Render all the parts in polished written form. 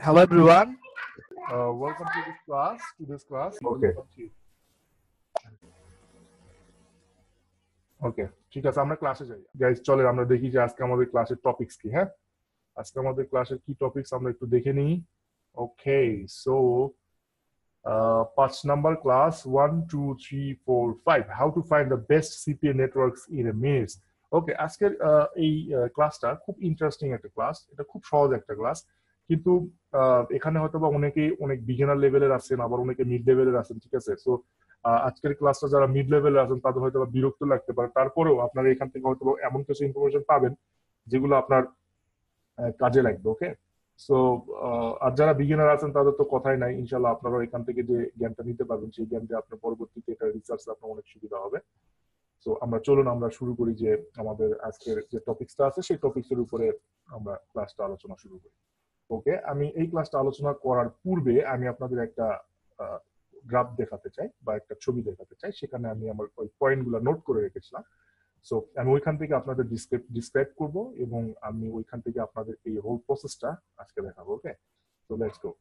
Hello everyone. Welcome to this class. Okay. ওকে ঠিক আছে, আমরা ক্লাসে যাই। গাইস চলে আমরা দেখি যে আজকে আমাদের ক্লাসের টপিকস কি। হ্যাঁ, আজকে আমাদের ক্লাসের কি টপিকস আমরা একটু দেখে নিই। Okay, so 5 number class 1 2 3 4 5 how to find the best CPA networks in a minute. Okay, আজকের এই ক্লাসটা খুব ইন্টারেস্টিং একটা ক্লাস। এটা খুব সহজ একটা ক্লাস, কিন্তু এখানে হয়তো বা অনেকেই অনেক বিগিনার লেভেলের আছেন, আবার অনেকে মিড লেভেলের আছেন। ঠিক আছে, সো আজকের ক্লাসটা যারা মিড লেভেলের আছেন তাদের হয়তো বিরক্ত লাগতে পারে, তারপরেও আপনারা এখান থেকে হয়তো এমন কিছু ইনফরমেশন পাবেন যেগুলো আপনার কাজে লাগবে। ওকে, সো আর যারা বিগিনার আছেন তাদের তো কথাই নাই, ইনশাল্লাহ আপনারা এখান থেকে যে জ্ঞানটা নিতে পারবেন সেই জ্ঞান দিয়ে আপনার পরবর্তীতে এটা রিসার্চ আপনার অনেক সুবিধা হবে। সো চলুন আমরা শুরু করি যে আমাদের আজকের যে টপিকসটা আছে সেই টপিকসের উপরে আমরা ক্লাসটা আলোচনা শুরু করি। ওকে, আমি এই ক্লাসটা আলোচনা করার পূর্বে আমি আপনাদের একটা গ্রাফ দেখাতে চাই বা একটা ছবি দেখাতে চাই, সেখানে আমি আমার ওই পয়েন্টগুলো নোট করে রেখেছিলাম। সো আমি ওইখান থেকে আপনাদের ডিসক্রাইব করব এবং আমি ওইখান থেকে আপনাদের এই হোল প্রসেসটা আজকে দেখাবো। ওকে, সো লেটস গো।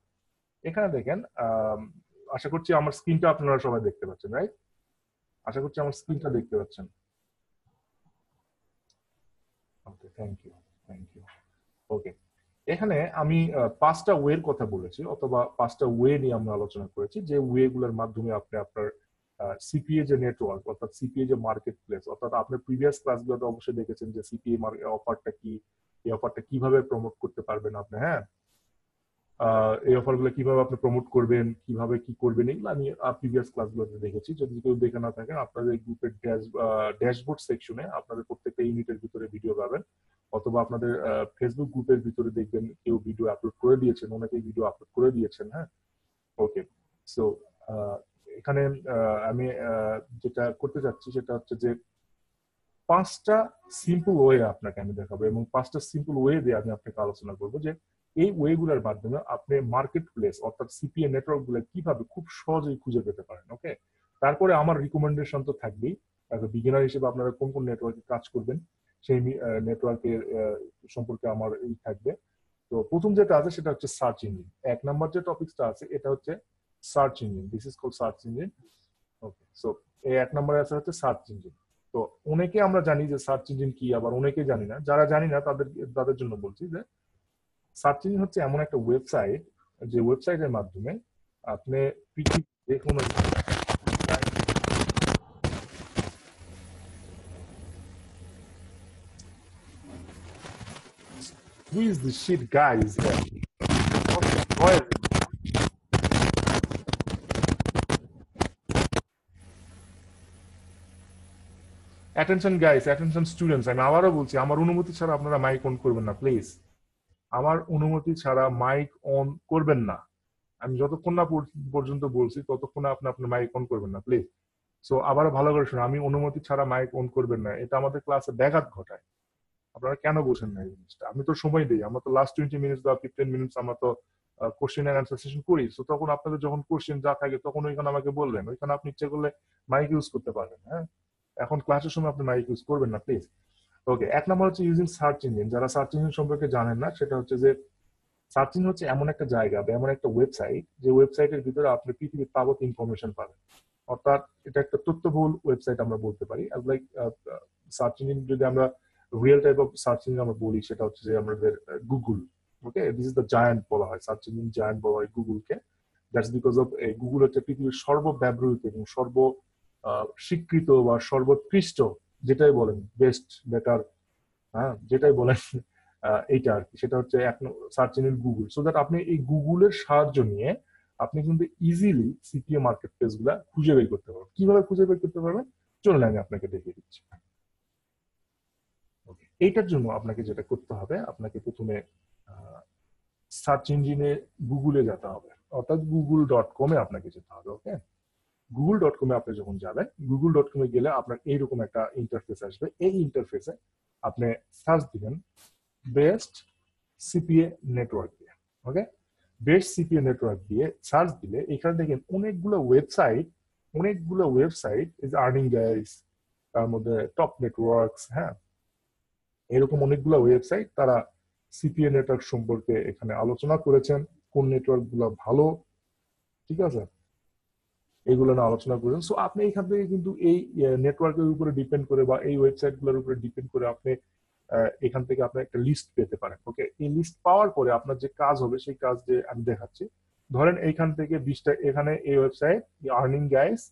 এখানে দেখেন, আশা করছি আমার স্ক্রিনটা আপনারা সবাই দেখতে পাচ্ছেন, রাইট? আশা করছি আমার স্ক্রিনটা দেখতে পাচ্ছেন। ওকে, থ্যাংক ইউ। ওকে, এখানে আমি 5টা ওয়ের কথা বলেছি, অথবা 5টা ওয়ে নিয়ে আমরা আলোচনা করেছি, যে ওয়ে গুলোর মাধ্যমে আপনি আপনার সিপিএ যে নেটওয়ার্ক অর্থাৎ সিপিএ যে মার্কেট প্লেস, অর্থাৎ আপনার প্রিভিয়াস ক্লাসগুলোতে অবশ্যই দেখেছেন যে সিপিএ অফারটা কি, এই অফারটা কিভাবে প্রমোট করতে পারবেন আপনি। হ্যাঁ, এই অফারগুলো কিভাবে আপনি প্রমোট করবেন, কিভাবে কি করবেন, এগুলো আমি প্রিভিয়াস ক্লাসগুলোতে দেখেছি। যদি কেউ দেখে না থাকেন, আপনাদের গ্রুপের ড্যাশবোর্ড সেকশনে আপনাদের প্রত্যেকটা ইউনিটের ভিতরে ভিডিও পাবেন, অথবা আপনাদের ফেসবুক গ্রুপের ভিতরে দেখবেন কেউ ভিডিও আপলোড করে দিয়েছেন, অনেকেই ভিডিও আপলোড করে দিয়েছেন। হ্যাঁ, ওকে, সো এখানে আমি যেটা করতে চাচ্ছি সেটা হচ্ছে যে 5টা সিম্পল ওয়ে আপনাকে আমি দেখাবো, এবং 5টা সিম্পল ওয়ে দিয়ে আমি আপনাকে আলোচনা করবো যে এই ওয়েগুলোর মাধ্যমে আপনি মার্কেট প্লেস অর্থাৎ সিপিএ নেটওয়ার্ক গুলো কিভাবে খুব সহজেই খুঁজে পেতে পারেন। ওকে, তারপরে আমার রিকমেন্ডেশন তো থাকবেই, বিগিনার হিসেবে আপনারা কোন কোন নেটওয়ার্কে কাজ করবেন সেই নেটওয়ার্কের সম্পর্কে আমার এই থাকবে। তো প্রথম যেটা আছে সেটা হচ্ছে সার্চ ইঞ্জিন। 1 নাম্বার যে টপিকসটা আছে এটা হচ্ছে search engine, this is called search engine. Okay, so এই 1 নাম্বারে আছে হচ্ছে সার্চ ইঞ্জিন। তো অনেকে আমরা জানি যে সার্চ ইঞ্জিন কি, আবার অনেকে জানি না। যারা জানি না তাদের তাদের জন্য বলছি যে সার্চ ইঞ্জিন হচ্ছে এমন একটা ওয়েবসাইট, যে ওয়েবসাইটের মাধ্যমে আপনি পৃথিবীর যে কোনো Who is the shit guys here? What the noise? Attention guys, attention students, আমি আবারও বলছি আমার অনুমতি ছাড়া আপনারা মাইক অন করবেন না প্লিজ। আমার অনুমতি ছাড়া মাইক অন করবেন না। আমি যতক্ষণ না পর্যন্ত বলছি ততক্ষণ আপনি আপনার মাইক অন করবেন না প্লিজ। সো আবারও ভালো করে শুনুন, আমি অনুমতি ছাড়া মাইক অন করবেন না, এটা আমাদের ক্লাসে ব্যাঘাত ঘটায়। আপনারা কেন বোঝেন না এই জিনিসটা? আমি তো সময় দিই, আমরা তো লাস্ট 20 মিনিটস বা 15 মিনিটস আমরা তো কোশ্চেন এন্ড আনসার সেশন করি। সো তখন আপনাদের যখন কোশ্চেন যা থাকে তখন ওইখানে আমাকে বলবেন, ওইখানে আপনি ইচ্ছা করলে মাইক ইউজ করতে পারবেন। হ্যাঁ, এখন ক্লাসের সময় আপনি মাইক ইউজ করবেন না প্লিজ। ওকে, 1 নাম্বার হচ্ছে ইউজিং সার্চ ইঞ্জিন। যারা সার্চ ইঞ্জিন সম্পর্কে জানেন না, সেটা হচ্ছে যে সার্চ ইঞ্জিন হচ্ছে এমন একটা জায়গা বা এমন একটা ওয়েবসাইট, যে ওয়েবসাইটের ভিতরে আপনি পৃথিবীর তাবৎ ইনফরমেশন পাবেন। অর্থাৎ এটা একটা তথ্যবহুল ওয়েবসাইট আমরা বলতে পারি। লাইক সার্চ ইঞ্জিন যদি আমরা real type of search engine আমরা বলি, সেটা হচ্ছে যে আমাদের Google. Okay, this is the giant বলা হয়, সার্চ ইঞ্জিন জায়ান্ট বলা হয় গুগলকে। দ্যাটস বিকজ অফ গুগল হচ্ছে পৃথিবীর সর্বব্যবহৃত এবং স্বীকৃত বা সর্বোৎকৃষ্ট, যেটাই বলেন বেস্ট বেটার, হ্যাঁ যেটাই বলেন এইটা আর কি, সেটা হচ্ছে search engine Google. So that আপনি এই গুগলের সাহায্য নিয়ে আপনি কিন্তু ইজিলি সিপিএ মার্কেট প্লেস গুলা খুঁজে বের করতে পারবেন। কিভাবে খুঁজে বের করতে পারবেন চলুন আমি আপনাকে দেখিয়ে দিচ্ছি। এইটার জন্য আপনাকে যেটা করতে হবে, আপনাকে প্রথমে সার্চ ইঞ্জিনে গুগলে যেতে হবে, অর্থাৎ google.com-এ আপনাকে যেতে হবে। ওকে, google.com-এ আপনি যখন যাবেন, google.com-এ গেলে আপনার এইরকম একটা ইন্টারফেস আসবে। এই ইন্টারফেসে আপনি সার্চ দিবেন বেস্ট সিপিএ নেটওয়ার্ক দিয়ে। ওকে, বেস্ট সিপিএ নেটওয়ার্ক দিয়ে সার্চ দিলে এখানে দেখেন অনেকগুলো ওয়েবসাইট ইজ আর্নিং গাইস, তার মধ্যে টপ নেটওয়ার্কস। হ্যাঁ, এরকম অনেকগুলো ওয়েবসাইট তারা সিপিএ নেটওয়ার্ক সম্পর্কে এখানে আলোচনা করেছেন, কোন নেটওয়ার্ক গুলো ভালো, ঠিক আছে, এগুলো নিয়ে আলোচনা করবেন। সো আপনি এখান থেকে কিন্তু এই নেটওয়ার্কের উপরে ডিপেন্ড করে বা এই ওয়েবসাইট গুলোর উপরে ডিপেন্ড করে আপনি এখান থেকে আপনি একটা লিস্ট পেতে পারেন। ওকে, এই লিস্ট পাওয়ার পরে আপনার যে কাজ হবে সেই কাজ যে আমি দেখাচ্ছি। ধরেন এইখান থেকে 20টা, এখানে এই ওয়েবসাইট আর্নিং গাইস,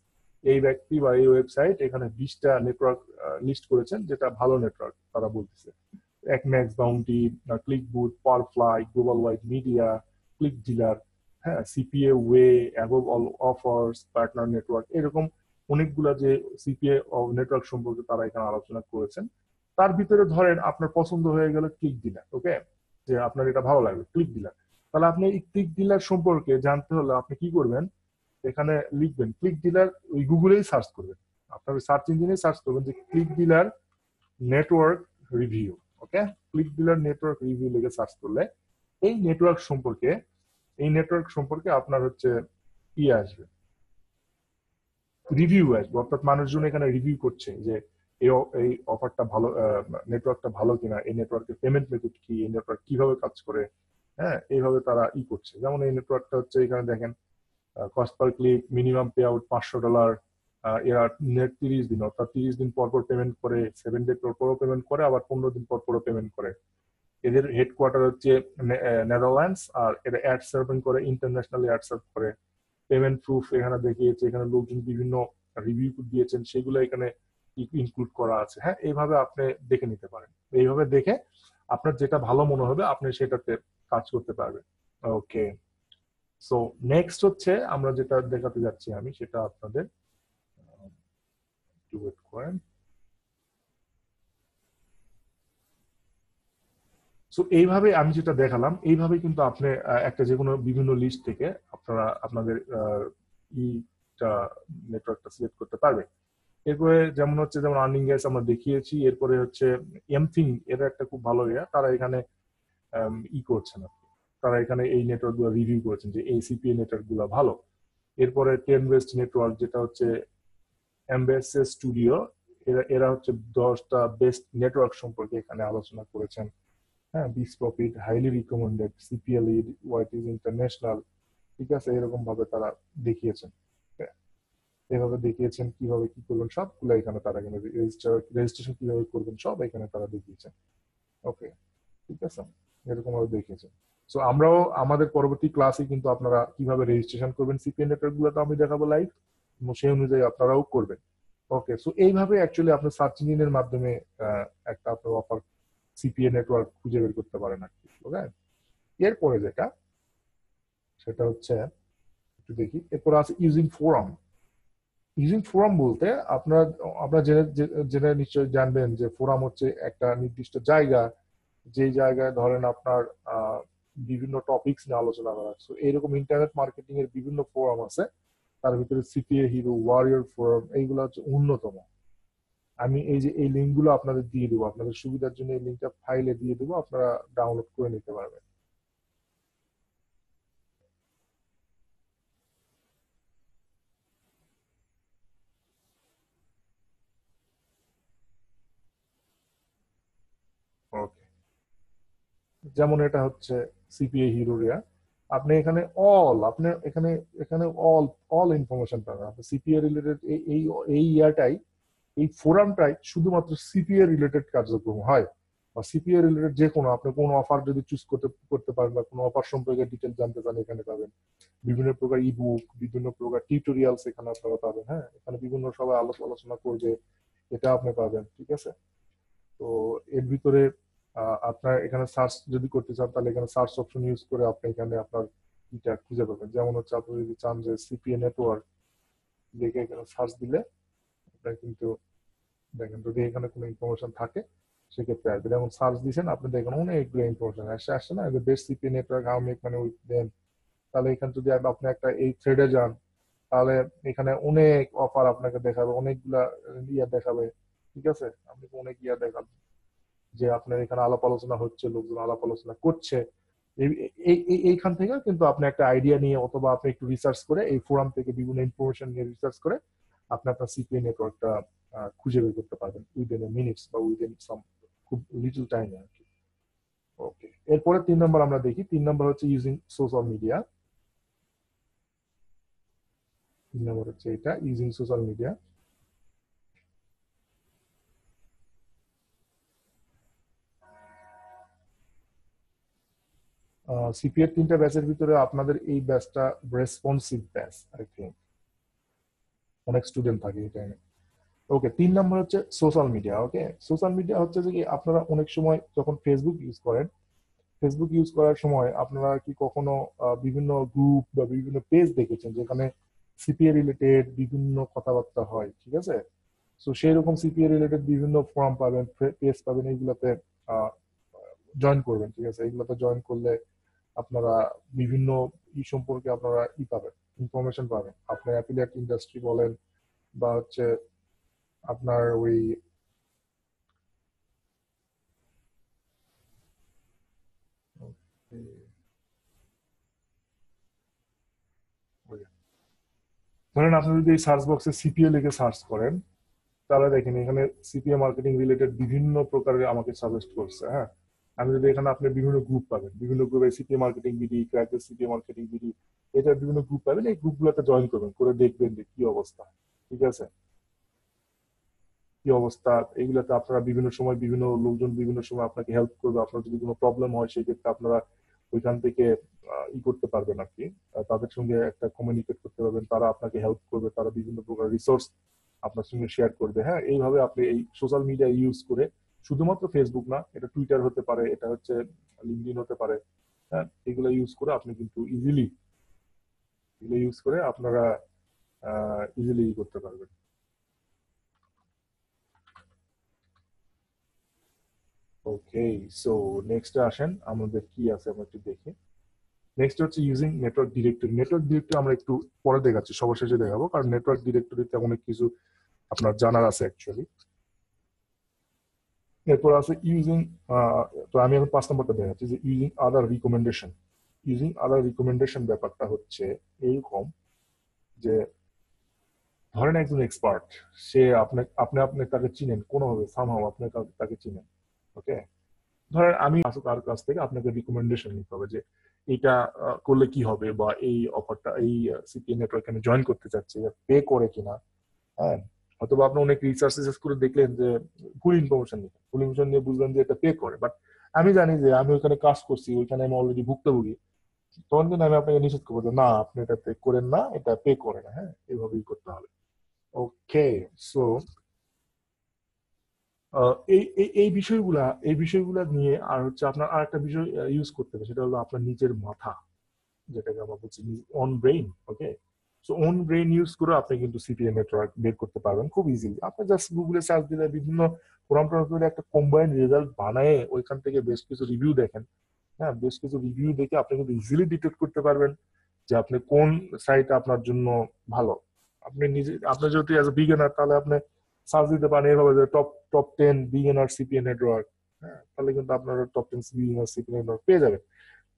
এই ব্যক্তি বা এই ওয়েবসাইট এখানে 20টা নেটওয়ার্ক লিস্ট করেছেন যেটা ভালো নেটওয়ার্ক তারা বলতেছে। একম্যাক্স, bounty, click booth, powerfly, global wide media, click dealer, হ্যাঁ, CPA way, above all offers, partner network, এরকম অনেকগুলা যে সিপিএ নেটওয়ার্ক সম্পর্কে তারা এখানে আলোচনা করেছেন। তার ভিতরে ধরেন আপনার পছন্দ হয়ে গেল ক্লিক ডিলার। ওকে, যে আপনার এটা ভালো লাগবে ক্লিক ডিলার, তাহলে আপনি এই ক্লিক ডিলার সম্পর্কে জানতে হলে আপনি কি করবেন, এখানে লিখবেন ক্লিক ডিলার, ওই গুগলেই সার্চ করবেন, আপনার সার্চ ইঞ্জিনে সার্চ করবেন যে ক্লিক ডিলার নেটওয়ার্ক রিভিউ। ওকে, ক্লিক ডিলার নেটওয়ার্ক রিভিউ লিখে সার্চ করলে এই নেটওয়ার্ক সম্পর্কে, আপনার হচ্ছে কি আসবে, রিভিউ আসবে, অর্থাৎ মানুষজন এখানে রিভিউ করছে যে এই অফারটা ভালো, নেটওয়ার্কটা ভালো কিনা, এই নেটওয়ার্কের পেমেন্ট মেথড কি, এই নেটওয়ার্ক কিভাবে কাজ করে, হ্যাঁ, এইভাবে তারা করছে। যেমন এই নেটওয়ার্কটা হচ্ছে, এখানে দেখেন cost per click, minimum pay out $500, এরা নেট 30 দিন, অর্থাৎ 30 দিন পর পর পেমেন্ট করে, 7 ডে পর পরও পেমেন্ট করে, আবার 15 দিন পর পরও পেমেন্ট করে। এদের হেডকোয়ার্টার হচ্ছে নেদারল্যান্ডস, আর এরা অ্যাড সার্ভিং করে, ইন্টারন্যাশনালি অ্যাড সার্ভ করে। পেমেন্ট প্রুফ এখানে দেখিয়েছে, এখানে লোকজন বিভিন্ন রিভিউ দিয়েছেন, সেগুলো এখানে ইনক্লুড করা আছে। হ্যাঁ, এইভাবে আপনি দেখে নিতে পারেন। এইভাবে দেখে আপনার যেটা ভালো মনে হবে আপনি সেটাতে কাজ করতে পারবেন। ওকে, সো নেক্সট হচ্ছে আমরা যেটা দেখাতে যাচ্ছি আমি, সেটা আপনাদের একটু ওয়েট করেন। সো এইভাবে আমি যেটা দেখালাম, এইভাবে কিন্তু আপনি একটা যে কোনো বিভিন্ন লিস্ট থেকে আপনারা আপনাদের ইটা নেটওয়ার্কটা সিলেক্ট করতে পারবেন। এরপরে যেমন হচ্ছে, যেমন আর্নিং গ্যাস আমরা দেখিয়েছি, এরপরে হচ্ছে এমথিং, এর একটা খুব ভালো ইয়া, তারা এখানে করছেন আর কি। তারা এখানে এই নেটওয়ার্ক গুলো রিভিউ করেছেন যে এই সিপিএ নেটওয়ার্ক গুলো ভালো। এরপরে 10 বেস্ট নেটওয়ার্ক, যেটা হচ্ছে এমবেসে স্টুডিও, এরা এরা হচ্ছে 10টা বেস্ট নেটওয়ার্ক সম্পর্কে এখানে আলোচনা করেছেন। হ্যাঁ, বিস profit, highly recommended, CPL, white is international, ঠিক আছে, এরকম ভাবে তারা দেখিয়েছেন। এভাবে দেখিয়েছেন কিভাবে কি করবেন সবগুলো এখানে তারা এখানে রেজিস্ট্রেশন কিভাবে করবেন সব এখানে তারা দেখিয়েছেন। ওকে, ঠিক আছে, এরকম ভাবে দেখিয়েছেন। সো আমরাও আমাদের পরবর্তী ক্লাসে কিন্তু আপনারা কিভাবে রেজিস্ট্রেশন করবেন সিপিএ নেটওয়ার্ক গুলো তো আমি দেখাবো লাইভ, সেই অনুযায়ী আপনারাও করবেন। ওকে, সো এইভাবে অ্যাকচুয়ালি আপনি সার্চ ইঞ্জিনের মাধ্যমে একটা আপনার অফার সিপিএ নেটওয়ার্ক খুঁজে বের করতে পারেন আর কি। ওকে, এরপরে যেটা, সেটা হচ্ছে একটু দেখি, এরপর আছে ইউজিং ফোরাম। ইউজিং ফোরাম বলতে আপনার আপনার জেনে জেনে নিশ্চয়ই জানবেন যে ফোরাম হচ্ছে একটা নির্দিষ্ট জায়গা, যে জায়গায় ধরেন আপনার বিভিন্ন টপিকস নিয়ে আলোচনা করা। সো এইরকম ইন্টারনেট মার্কেটিং এর বিভিন্ন ফোরাম আছে, তার ভিতরে সিপিএ হিরো, ওয়ারিয়র ফোরাম, এইগুলো হচ্ছে অন্যতম। আমি এই যে এই লিঙ্ক গুলো আপনাদের দিয়ে দেবো, আপনাদের সুবিধার জন্য এই লিঙ্কটা ফাইলে দিয়ে দেবো, আপনারা ডাউনলোড করে নিতে পারবেন। ওকে, যেমন এটা হচ্ছে সিপিএ হিরোরিয়া, আপনি এখানে আপনি এখানে এখানে অল অল ইনফরমেশন পাবেন। আপনি সিপিএ রিলেটেড এই এই এই ইয়ারটাই, এই ফোরামটাই শুধুমাত্র সিপিএ রিলেটেড কার্যক্রম হয়, বা সিপিএ রিলেটেড যে কোনো আপনি কোনো অফার যদি চুজ করতে করতে পারেন বা কোনো অফার সম্পর্কে ডিটেল জানতে চান এখানে পাবেন। বিভিন্ন প্রকার ইবুক, বিভিন্ন প্রকার টিউটোরিয়ালস এখানে আপনারা পাবেন। হ্যাঁ, এখানে বিভিন্ন সবাই আলোচনা করবে, এটা আপনি পাবেন, ঠিক আছে। তো এর ভিতরে আপনার এখানে সার্চ যদি করতে চান তাহলে এখানে সার্চ অপশন ইউজ করে আপনি এখানে আপনার এটা খুঁজে পাবেন। যেমন হচ্ছে আপনি যদি চান যে সিপিএ নেটওয়ার্ক লিখে এখানে সার্চ দিলে আপনার কিন্তু দেখেন যদি এখানে কোনো ইনফরমেশন থাকে সেক্ষেত্রে আসবে। যেমন সার্চ দিয়েছেন আপনি দেখেন অনেকগুলো ইনফরমেশন আসছে না, best CPA network how make মানে উইথ দেম। তাহলে এখানে যদি আপনি একটা এই থ্রেডে যান তাহলে এখানে অনেক অফার আপনাকে দেখাবে, অনেকগুলা ইয়া দেখাবে, ঠিক আছে, আপনি অনেক ইয়া দেখান যে আপনার এখানে আলাপ আলোচনা হচ্ছে, লোকজন আলাপ আলোচনা করছে। এইখান থেকে কিন্তু আপনি একটা আইডিয়া নিয়ে অথবা আপনি একটু রিসার্চ করে এই ফোরাম থেকে বিভিন্ন ইনফরমেশন নিয়ে রিসার্চ করে আপনি আপনার সিপিএ নেটওয়ার্কটা খুঁজে বের করতে পারবেন উইদিন এ মিনিটস বা উইদিন সাম খুব লিটল টাইম আর কি। ওকে, এরপরে 3 নম্বর আমরা দেখি। 3 নম্বর হচ্ছে ইউজিং সোশ্যাল মিডিয়া। 3 নম্বর হচ্ছে এটা, ইউজিং সোশ্যাল মিডিয়া। সিপিএর 3টা ব্যাচের ভিতরে আপনাদের এই ব্যাচটা রেসপন্সিভ ব্যাচ, আই থিঙ্ক অনেক স্টুডেন্ট থাকে এই টাইমে। ওকে, 3 নম্বর হচ্ছে সোশ্যাল মিডিয়া। ওকে, সোশ্যাল মিডিয়া হচ্ছে যে কি আপনারা অনেক সময় যখন ফেসবুক ইউজ করেন, ফেসবুক ইউজ করার সময় আপনারা কি কখনো বিভিন্ন গ্রুপ বা বিভিন্ন পেজ দেখেছেন যেখানে সিপিএ রিলেটেড বিভিন্ন কথাবার্তা হয়, ঠিক আছে? তো সেই রকম সিপিএ রিলেটেড বিভিন্ন ফর্ম পাবেন, পেজ পাবেন, এইগুলাতে জয়েন করবেন, ঠিক আছে? এইগুলাতে জয়েন করলে আপনারা বিভিন্ন সম্পর্কে আপনারা পাবেন, ইনফরমেশন পাবেন। আপনার অ্যাফিলিয়েট ইন্ডাস্ট্রি বলেন বা হচ্ছে আপনার ওই ধরেন আপনি যদি এই সার্চ বক্সে সিপিএ লিখে সার্চ করেন, তাহলে দেখেন এখানে সিপিএ মার্কেটিং রিলেটেড বিভিন্ন প্রকারের আমাকে সাজেস্ট করছে। হ্যাঁ, আমি যদি এখানে আপনি বিভিন্ন গ্রুপ পাবেন, বিভিন্ন গ্রুপে সিপিএ মার্কেটিং বিডি, ক্র্যাকের সিপিএ মার্কেটিং বিডি, এটা বিভিন্ন গ্রুপ পাবেন। এই গ্রুপগুলোতে জয়েন করবেন, করে দেখবেন যে কি অবস্থা, ঠিক আছে? কি অবস্থা, এগুলোতে আপনারা বিভিন্ন সময় বিভিন্ন লোকজন বিভিন্ন সময় আপনাকে হেল্প করবে। আপনার যদি কোনো প্রবলেম হয় সেক্ষেত্রে আপনারা ওইখান থেকে করতে পারবেন আর কি। তাদের সঙ্গে একটা কমিউনিকেট করতে পারবেন, তারা আপনাকে হেল্প করবে, তারা বিভিন্ন প্রকার রিসোর্স আপনার সঙ্গে শেয়ার করবে। হ্যাঁ, এইভাবে আপনি এই সোশ্যাল মিডিয়া ইউজ করে, শুধুমাত্র ফেসবুক না, এটা টুইটার হতে পারে, এটা হচ্ছে লিঙ্কডইন হতে পারে। হ্যাঁ, এগুলো ইউজ করে আপনি কিন্তু ইজিলি, এগুলো ইউজ করে আপনারা ইজিলি করতে পারবেন। ওকে, সো নেক্সট আসেন, আমাদের কি আছে আমরা একটু দেখি। নেক্সট হচ্ছে using network directory. Network directory আমরা একটু পরে দেখাচ্ছি, সবার শেষে দেখাবো, কারণ নেটওয়ার্ক ডিরেক্টরিতে অনেক কিছু আপনার জানার আছে অ্যাকচুয়ালি। এরপর আছে ইউজিং, তো আমি এখন 5 নম্বরটা দেখাচ্ছি যে ইউজিং আদার রিকমেন্ডেশন। ইউজিং আদার রিকমেন্ডেশন ব্যাপারটা হচ্ছে এইরকম যে ধরেন একজন এক্সপার্ট, সে আপনি তাকে চিনেন কোনোভাবে, সামহাও আপনি তাকে চিনেন। ওকে, ধরেন আমি কার কাছ থেকে আপনাকে রিকমেন্ডেশন নিতে হবে যে এটা করলে কি হবে, বা এই অফারটা, এই সিপিএ নেটওয়ার্ক আমি জয়েন করতে চাচ্ছি, পে করে কিনা। হ্যাঁ, অথবা আপনি অনেক রিসার্চ টিসার্চ করে দেখলেন যে ভুল ইনফরমেশন নিলেন, ভুল ইনফরমেশন নিয়ে বুঝলেন যে এটা পে করে, বাট আমি জানি যে আমি ওইখানে কাজ করছি, ওইখানে আমি অলরেডি ভুক্তভোগী, তখন কিন্তু আমি আপনাকে নিষেধ করবো যে না, আপনি এটা পে করেন না, এটা পে করে না। হ্যাঁ, এইভাবেই করতে হবে। ওকে, সো এই বিষয়গুলা নিয়ে আর হচ্ছে আপনার আর একটা বিষয় ইউজ করতে হবে, সেটা হলো আপনার নিজের মাথা, যেটাকে আমরা বলছি on brain. Okay, so on brain use করে আপনি কিন্তু সিপিএ নেটওয়ার্ক বের করতে পারবেন খুব ইজিলি। আপনি জাস্ট গুগলে সার্চ দিলে বিভিন্ন ফোরাম টোরাম করে একটা কম্বাইন্ড রেজাল্ট বানায় ওইখান থেকে বেশ কিছু রিভিউ দেখেন। হ্যাঁ, বেশ কিছু রিভিউ দেখে আপনি কিন্তু ইজিলি ডিটেক্ট করতে পারবেন যে আপনি কোন সাইট আপনার জন্য ভালো। আপনি নিজে, আপনি যদি অ্যাজ এ বিগিনার, তাহলে আপনি সার্চ দিতে পারেন এইভাবে যে top top 10 beginner CPA network. হ্যাঁ, তাহলে কিন্তু আপনারা টপ 10 বিগিনার সিপিএ নেটওয়ার্ক পেয়ে যাবেন।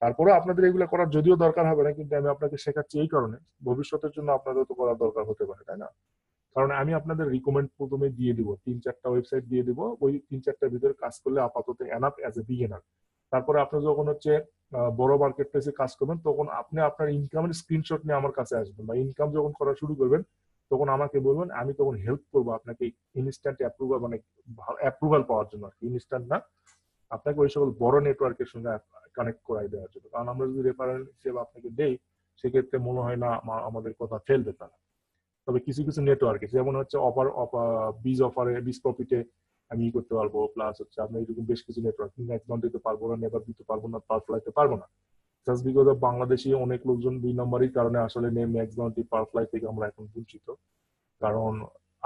তারপরে আপনাদের এগুলো করার যদিও দরকার হবে না, কিন্তু আমি আপনাকে শেখাচ্ছি এই কারণে ভবিষ্যতের জন্য আপনাদের তো করার দরকার হতে পারে, তাই না? কারণ আমি আপনাদের রিকমেন্ড প্রথমে দিয়ে দিব, 3-4টা ওয়েবসাইট দিয়ে দিব, ওই 3-4টার ভিতরে কাজ করলে আপাতত এনাফ অ্যাজ এ বিগিনার। তারপরে আপনি যখন হচ্ছে বড় মার্কেট প্লেসে কাজ করবেন, তখন আপনি আপনার ইনকামের স্ক্রিনশট নিয়ে আমার কাছে আসবেন, বা ইনকাম যখন করা শুরু করবেন তখন আমাকে বলবেন, আমি তখন হেল্প করবো আপনাকে ইনস্ট্যান্ট অ্যাপ্রুভাল, মানে অ্যাপ্রুভাল পাওয়ার জন্য আর কি। ইনস্ট্যান্ট না, আপনাকে ওই সকল বড় নেটওয়ার্কের সঙ্গে কানেক্ট করাই দেওয়ার জন্য। কারণ আমরা যদি রেফারেল হিসেবে আপনাকে দেই, সেক্ষেত্রে মনে হয় না আমাদের কথা ফেলবে তারা। তবে কিছু কিছু নেটওয়ার্কে, যেমন হচ্ছে বীজ অফারে, বীজ প্রফিটে আমি করতে পারবো, প্লাস হচ্ছে আমরা এরকম বেশ কিছু নেটওয়ার্ক ম্যাক্সিমাম দিতে পারবো না, নেবার দিতে পারবো না, পার ফ্লাইতে পারবো না। জাস্ট বিকজ অফ বাংলাদেশি অনেক লোকজন 2 নম্বরই কারণে আসলে ম্যাক্সিমাম পার ফ্লাই থেকে আমরা এখন বঞ্চিত। কারণ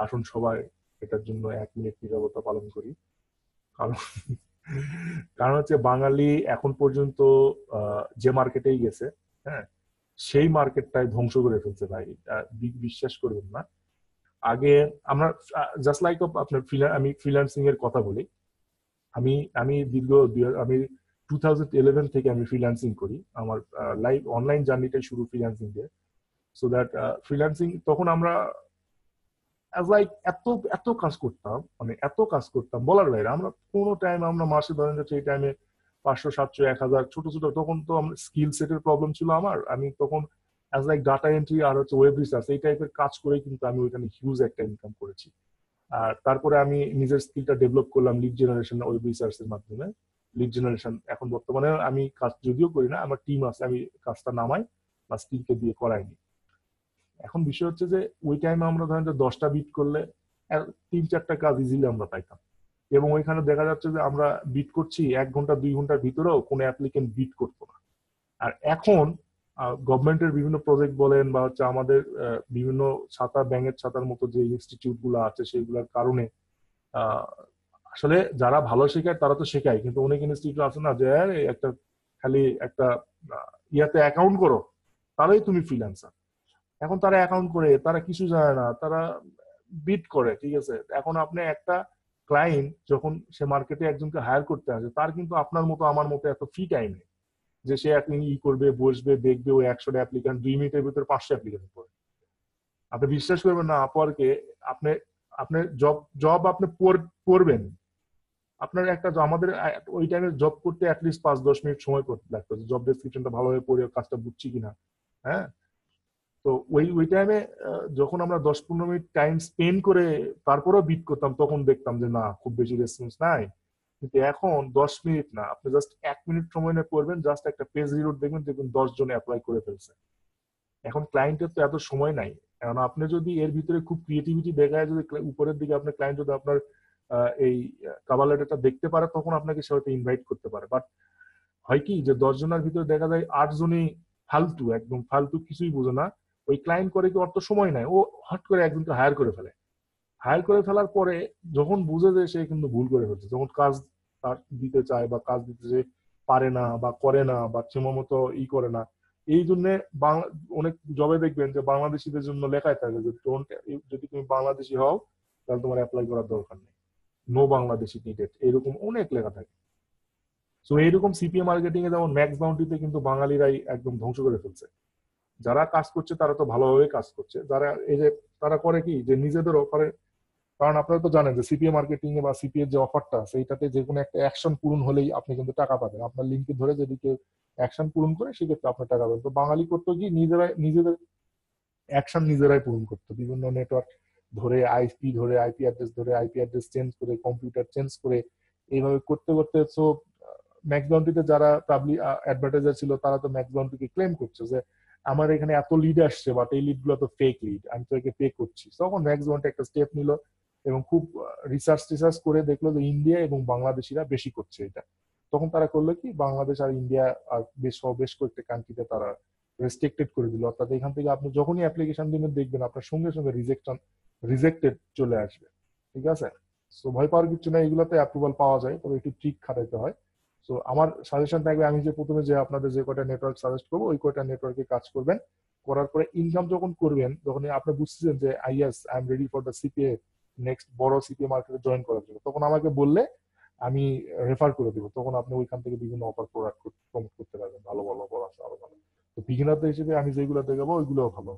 আসুন সবাই এটার জন্য 1 মিনিট নীরবতা পালন করি। কারণ কারণ হচ্ছে বাঙালি এখন পর্যন্ত যে মার্কেটেই গেছে, হ্যাঁ, সেই মার্কেটটাই ধ্বংস করে ফেলছে ভাই। বিশ্বাস করবেন না। আগে আমরা জাস্ট লাইক আপনার আমি ফ্রিল্যান্সিং এর কথা বলি। আমি আমি দীর্ঘ আমি 2011 থেকে আমি ফ্রিল্যান্সিং করি। আমার লাইভ অনলাইন জার্নিটাই শুরু ফ্রিল্যান্সিং দিয়ে। সো দ্যাট ফ্রিল্যান্সিং তখন আমরা লাইক এত এত কাজ করতাম, মানে এত কাজ করতাম বলার বাইরে। আমরা কোনো টাইম আমরা মাসে ধরেন যাচ্ছে এই টাইমে 500, 700, 1000 ছোট ছোট, তখন তো স্কিল সেটের প্রবলেম ছিল আমার। আমি তখন অ্যাজ লাইক ডাটা এন্ট্রি আর হচ্ছে ওয়েব রিসার্চ এই টাইপের কাজ করে কিন্তু আমি ওইখানে হিউজ একটা ইনকাম করেছি। আর তারপরে আমি নিজের স্কিলটা ডেভেলপ করলাম লিড জেনারেশন ওয়েব রিসার্চ এর মাধ্যমে। লিড জেনারেশন এখন বর্তমানে আমি কাজ যদিও করি না, আমার টিম আছে, আমি কাজটা নামাই বা স্কিলকে দিয়ে করাইনি। এখন বিষয় হচ্ছে যে ওই টাইমে আমরা ধরেন যে 10টা বিট করলে 3-4টা কাজ ইজিলি আমরা পাইতাম, এবং ওইখানে দেখা যাচ্ছে যে আমরা বিট করছি 1 ঘন্টা 2 ঘন্টার ভিতরেও কোনো অ্যাপ্লিকেন্ট বিট করতো না। আর এখন গভর্নমেন্টের বিভিন্ন প্রজেক্ট বলেন বা হচ্ছে আমাদের বিভিন্ন ছাতা, ব্যাঙের ছাতার মতো যে ইনস্টিটিউট গুলো আছে সেগুলোর কারণে আহ, আসলে যারা ভালো শেখায় তারা তো শেখায়, কিন্তু অনেক ইনস্টিটিউট আছে না যে একটা খালি একটা ইয়াতে অ্যাকাউন্ট করো তাহলেই তুমি ফ্রিল্যান্সার। এখন তারা অ্যাকাউন্ট করে, তারা কিছু জানে না, তারা বিট করে, ঠিক আছে। এখন আপনি একটা ক্লায়েন্ট যখন সে মার্কেটে একজনকে হায়ার করতে আসে, তার কিন্তু আপনার মতো আমার মতো এত ফ্রি টাইম নেই যে সে একদিন করবে, বসবে, দেখবে ওই 100টা অ্যাপ্লিকেন্ট 2 মিনিটের ভিতরে 500 অ্যাপ্লিকেন্ট পড়ে। আপনি বিশ্বাস করবেন না আপওয়ার্কে, আপনি আপনি জব জব আপনি পড়বেন, আপনার একটা আমাদের ওই টাইমে জব করতে অ্যাটলিস্ট 5-10 মিনিট সময় করতে লাগতো, জব ডেসক্রিপশনটা ভালোভাবে পড়ে কাজটা বুঝছি কিনা। হ্যাঁ, তো ওই টাইমে যখন আমরা 10-15 মিনিট টাইম স্পেন্ড করে তারপরেও বিট করতাম, তখন দেখতাম যে না খুব বেশি রেসপন্স নাই। কিন্তু এখন 10 মিনিট না, আপনি জাস্ট 1 মিনিট সময় নিয়ে করবেন, জাস্ট একটা পেজ রিলোড দেখবেন, দেখবেন 10 জন অ্যাপ্লাই করে ফেলছে। এখন ক্লায়েন্টের তো এত সময় নাই। এখন আপনি যদি এর ভিতরে খুব ক্রিয়েটিভিটি দেখায়, যদি উপরের দিকে আপনার ক্লায়েন্ট যদি আপনার এই কভার লেটারটা দেখতে পারে, তখন আপনাকে সে হয়তো ইনভাইট করতে পারে। বাট হয় কি যে 10 জনের ভিতরে দেখা যায় 8 জনই ফালতু, একদম ফালতু, কিছুই বোঝে না। ওই ক্লায়েন্ট করে কি, অত সময় নাই, ও হট করে একজনকে হায়ার করে ফেলে। হায়ার করে ফেলার পরে যখন বুঝে যে সে কিন্তু ভুল করে ফেলছে, যখন কাজ তার দিতে চায় বা কাজ দিতে যে পারে না বা করে না বা সময় মতো করে না, এই জন্য বাংলা অনেক জবে দেখবেন যে বাংলাদেশিদের জন্য লেখাই থাকে যে ডোন্ট, যদি তুমি বাংলাদেশি হও তাহলে তোমার অ্যাপ্লাই করার দরকার নেই, নো বাংলাদেশি নিডেড, এরকম অনেক লেখা থাকে। তো এইরকম সিপিএ মার্কেটিং এ যেমন ম্যাক্স বাউন্টিতে কিন্তু বাঙালিরাই একদম ধ্বংস করে ফেলছে। যারা কাজ করছে তারা তো ভালোভাবে কাজ করছে, যারা এই যে তারা করে কি যে নিজেদের অফারে, কারণ আপনারা তো জানেন যে সিপিএ মার্কেটিং এ বা সিপিএ যে অফারটা সেইটাতে যে কোনো একটা অ্যাকশন পূরণ হলেই আপনি কিন্তু টাকা পাবেন। আপনার লিঙ্কে ধরে যদি কেউ অ্যাকশন পূরণ করে সেক্ষেত্রে আপনার টাকা পাবেন। তো বাঙালি করতো কি, নিজেরাই নিজেদের অ্যাকশন নিজেরাই পূরণ করতো, বিভিন্ন নেটওয়ার্ক ধরে, আইপি ধরে, আইপি অ্যাড্রেস ধরে, আইপি অ্যাড্রেস চেঞ্জ করে, কম্পিউটার চেঞ্জ করে, এইভাবে করতে করতে সো ম্যাক্স বাউন্টিতে যারা পাবলিক অ্যাডভার্টাইজার ছিল তারা তো ম্যাক্স বাউন্টিকে ক্লেম করছে যে আমার এখানে এত লিড আসছে, বাট এই লিড গুলো তো ফেক লিড, আমি তো একে পে করছি। তখন ম্যাক্স বাউন্টি একটা স্টেপ নিল এবং খুব রিসার্চ করে দেখলো যে ইন্ডিয়া এবং বাংলাদেশিরা বেশি করছে এটা। তখন তারা করলো কি, বাংলাদেশ আর ইন্ডিয়া আর বেশ কয়েকটা কান্ট্রিতে তারা রেস্ট্রিক্টেড করে দিল, অর্থাৎ এখান থেকে আপনি যখনই অ্যাপ্লিকেশন দিবেন দেখবেন আপনার সঙ্গে সঙ্গে রিজেক্টেড চলে আসবে। ঠিক আছে, সো ভয় পাওয়ার কিছু না, এগুলোতে অ্যাপ্রুভাল পাওয়া যায়, তবে একটু ট্রিক খাটাইতে হয়। সো আমার সাজেশন থাকবে, আমি যে প্রথমে যে আপনাদের যে কয়টা নেটওয়ার্ক সাজেস্ট করবো ওই কয়টা নেটওয়ার্কে কাজ করবেন। করার পরে ইনকাম যখন করবেন, তখন আপনি বুঝতেছেন যে is I am ready for the CPA, next বড় সিপিএ মার্কেটে জয়েন করার জন্য, তখন আমাকে বললে আমি রেফার করে দেবো, তখন আপনি ওইখান থেকে বিভিন্ন অফার প্রোডাক্ট প্রমোট করতে পারবেন, ভালো ভালো অফার আছে আরো ভালো। তো বিগিনারদের হিসেবে আমি যেগুলো দেখাবো ওইগুলো ভালো।